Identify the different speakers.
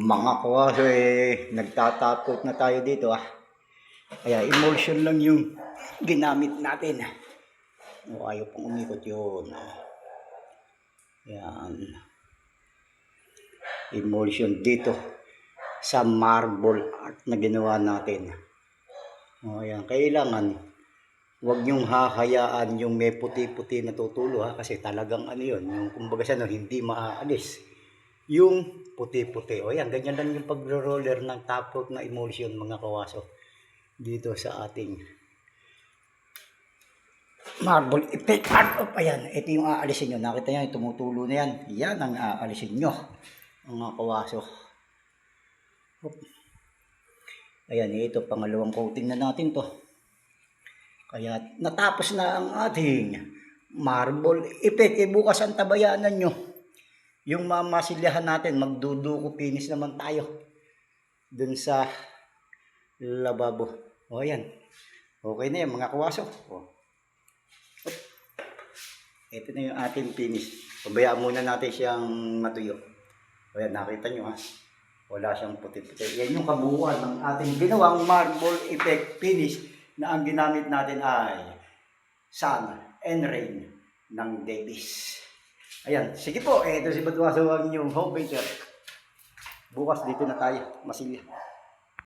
Speaker 1: Mga kawaso nagtatapot na tayo dito Kaya emulsion lang yung ginamit natin. Ayaw pang umikot yun. Yan. Emulsion dito sa marble art na ginawa natin. Ayan. Kailangan huwag nyong hahayaan yung may puti-puti na tutulo kasi talagang yun, yung kumbaga hindi maaalis yung puti-puti. Yan, ganyan lang yung pagro-roller ng tapot na emulsion mga kawaso dito sa ating marble effect art of. Ayan, ito yung aalisin nyo. Nakita nyo, tumutulo na yan. Yan ang aalisin nyo mga kawaso. Ayan, ito pangalawang coating na natin to. Kaya natapos na ang ating marble effect. Bukas ang tabayanan nyo. Yung mamasilyahan natin, magduduko finish naman tayo dun sa lababo. Ayan. Okay na yan mga kawaso. Ito na yung ating finish. Pabayaan muna natin siyang matuyo. Ayan, nakita nyo wala siyang puti-puti. Yan yung kabuuan ng ating ginawang marble effect finish na ang ginamit natin ay sun and rain ng Davis. Ayan, sige po, ito si Badwaso ang inyong home painter. Bukas dito na tayo, masilya.